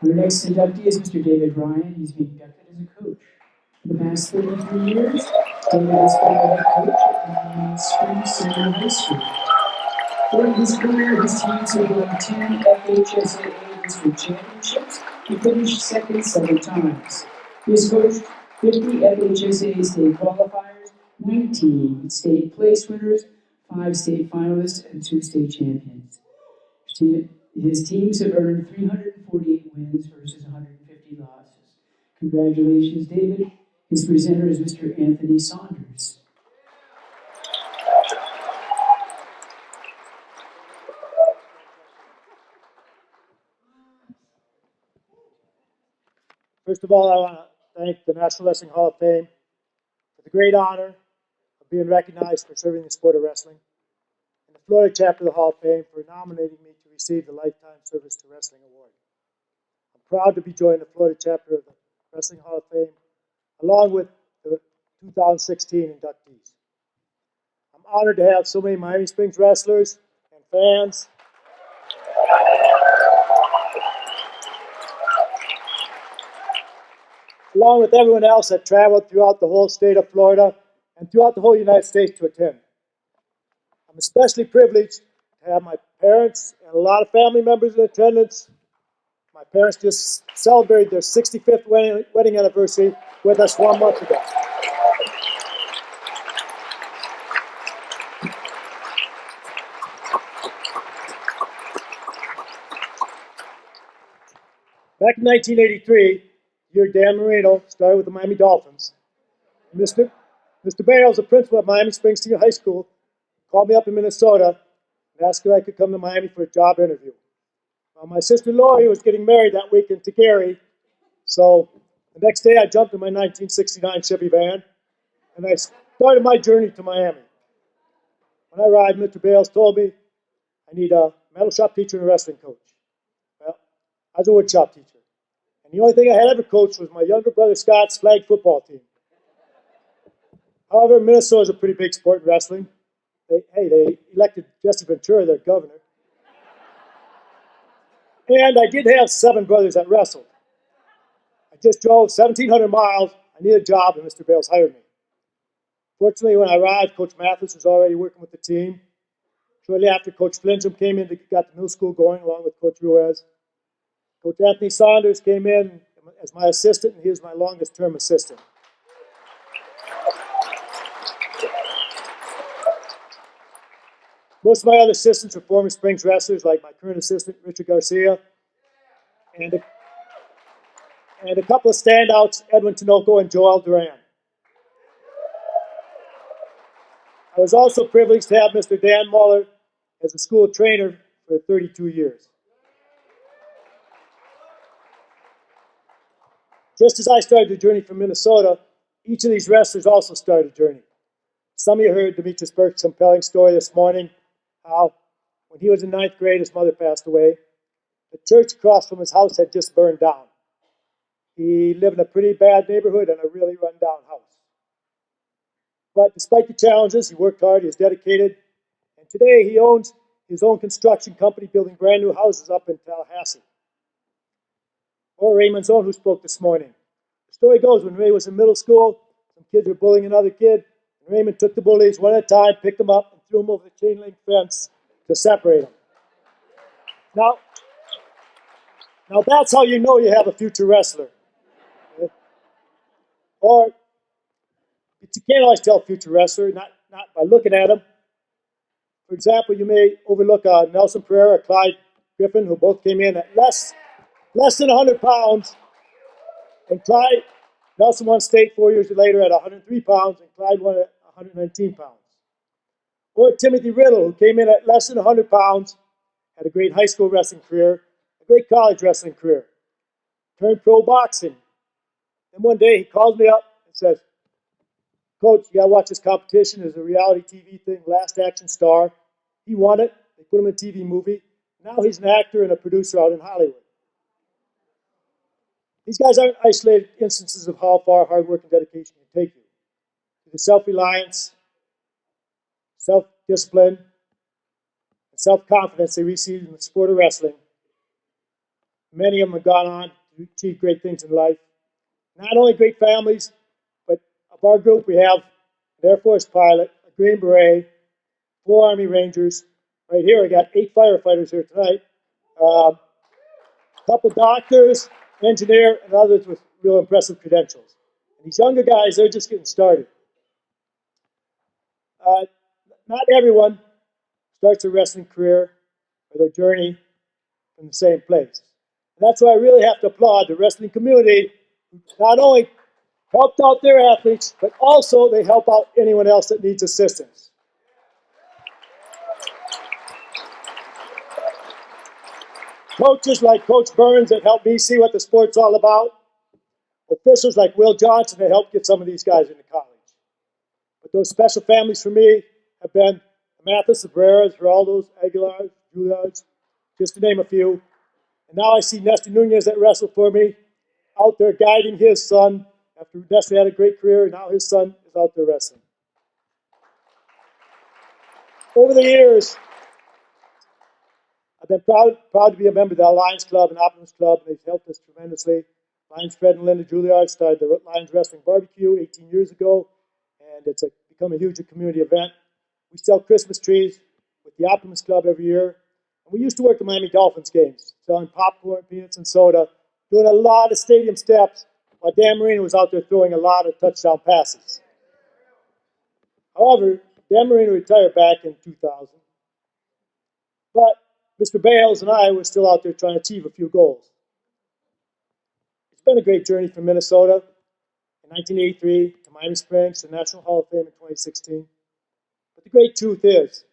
Our next inductee is Mr. David Ryan. He's being inducted as a coach. For the past 33 years, David has been the head coach at the Spring Senior High School. During his career, his teams have won 10 FHSAA district championships and finished second 7 times. He has coached 50 FHSAA state qualifiers, 19 state place winners, 5 state finalists, and 2 state champions. His teams have earned 348 wins versus 150 losses. Congratulations, David. His presenter is Mr. Anthony Saunders. First of all, I want to thank the National Wrestling Hall of Fame for the great honor of being recognized for serving the sport of wrestling, and the Florida chapter of the Hall of Fame for nominating me to receive the Lifetime Service to Wrestling Award. I'm proud to be joining the Florida chapter of the Wrestling Hall of Fame, along with the 2016 inductees. I'm honored to have so many Miami Springs wrestlers and fans along with everyone else that traveled throughout the whole state of Florida and throughout the whole United States to attend. I'm especially privileged to have my parents and a lot of family members in attendance. My parents just celebrated their 65th wedding anniversary with us 1 month ago. Back in 1983, year Dan Marino started with the Miami Dolphins. Mr. Bales, the principal at Miami Springs Senior High School, called me up in Minnesota and asked if I could come to Miami for a job interview. Well, my sister Lori was getting married that weekend to Gary, so the next day I jumped in my 1969 Chevy van and I started my journey to Miami. When I arrived, Mr. Bales told me I need a metal shop teacher and a wrestling coach. Well, I was a wood shop teacher. And the only thing I had ever coached was my younger brother Scott's flag football team. However, Minnesota is a pretty big sport in wrestling. They elected Jesse Ventura their governor. And I did have 7 brothers that wrestled. I just drove 1,700 miles. I needed a job, and Mr. Bales hired me. Fortunately, when I arrived, Coach Mathis was already working with the team. Shortly after, Coach Flincham came in to get the middle school going, along with Coach Ruiz. Coach Anthony Saunders came in as my assistant, and he was my longest-term assistant. Most of my other assistants are former Springs wrestlers, like my current assistant, Richard Garcia, and a couple of standouts, Edwin Tinoco and Joel Duran. I was also privileged to have Mr. Dan Muller as a school trainer for 32 years. Just as I started the journey from Minnesota, each of these wrestlers also started a journey. Some of you heard Demetrius Burke's compelling story this morning, how when he was in 9th grade, his mother passed away. The church across from his house had just burned down. He lived in a pretty bad neighborhood and a really run-down house. But despite the challenges, he worked hard, he was dedicated, and today he owns his own construction company building brand new houses up in Tallahassee. Or Raymond's own, who spoke this morning. The story goes, when Ray was in middle school, some kids were bullying another kid, and Raymond took the bullies one at a time, picked them up, and threw them over the chain link fence to separate them. Now that's how you know you have a future wrestler. Okay? Or, but you can't always tell a future wrestler, not by looking at him. For example, you may overlook Nelson Pereira or Clyde Griffin, who both came in at less than 100 pounds, and Nelson won state 4 years later at 103 pounds, and Clyde won at 119 pounds. Or Timothy Riddle, who came in at less than 100 pounds, had a great high school wrestling career, a great college wrestling career, turned pro boxing. Then one day he calls me up and says, "Coach, you gotta watch this competition. It's a reality TV thing, Last Action Star." He won it. They put him in a TV movie. Now he's an actor and a producer out in Hollywood. These guys aren't isolated instances of how far hard work and dedication can take you. The self-reliance, self-discipline, and self-confidence they received in the sport of wrestling Many of them have gone on to achieve great things in life. Not only great families, but of our group, we have an Air Force pilot, a Green Beret, 4 Army Rangers. Right here, I got 8 firefighters here tonight. A couple doctors, engineer, and others with real impressive credentials. And these younger guys, they're just getting started. Not everyone starts a wrestling career or their journey in the same place. And that's why I really have to applaud the wrestling community, who not only helped out their athletes, but also they help out anyone else that needs assistance. Coaches like Coach Burns that helped me see what the sport's all about. Officials like Will Johnson that helped get some of these guys into college. But those special families for me have been Mathis Sabreras, Geraldo's, Aguilar's, Juilliard's, just to name a few. And now I see Nestor Nunez that wrestled for me out there guiding his son after Nestor had a great career, and now his son is out there wrestling. Over the years, I've been proud to be a member of the Lions Club and Optimus Club, and they've helped us tremendously. Lions Fred and Linda Juilliard started the Lions Wrestling Barbecue 18 years ago, and it's become a huge community event. We sell Christmas trees with the Optimus Club every year. And we used to work the Miami Dolphins games, selling popcorn, peanuts, and soda, doing a lot of stadium steps, while Dan Marino was out there throwing a lot of touchdown passes. However, Dan Marino retired back in 2000. But Mr. Bales and I were still out there trying to achieve a few goals. It's been a great journey from Minnesota in 1983 to Miami Springs to the National Hall of Fame in 2016. But the great truth is,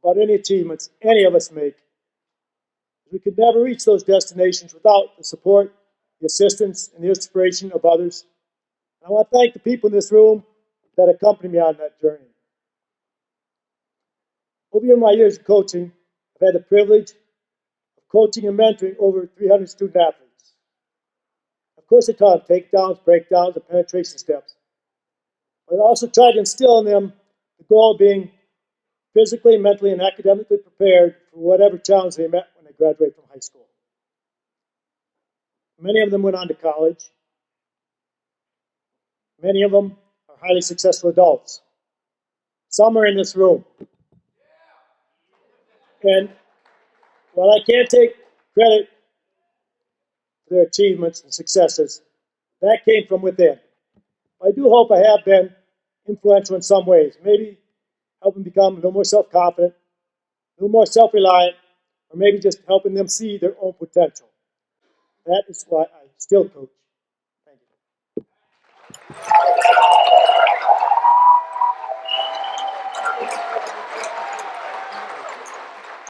about any achievements any of us make, we could never reach those destinations without the support, the assistance, and the inspiration of others. And I want to thank the people in this room that accompanied me on that journey. Over my years of coaching, I've had the privilege of coaching and mentoring over 300 student athletes. Of course, I taught them takedowns, breakdowns, and penetration steps. But I also tried to instill in them the goal being physically, mentally, and academically prepared for whatever challenge they met when they graduated from high school. Many of them went on to college. Many of them are highly successful adults. Some are in this room. And while I can't take credit for their achievements and successes, that came from within. I do hope I have been influential in some ways, maybe helping become a little more self-confident, a little more self-reliant, or maybe just helping them see their own potential. That is why I still coach. Thank you.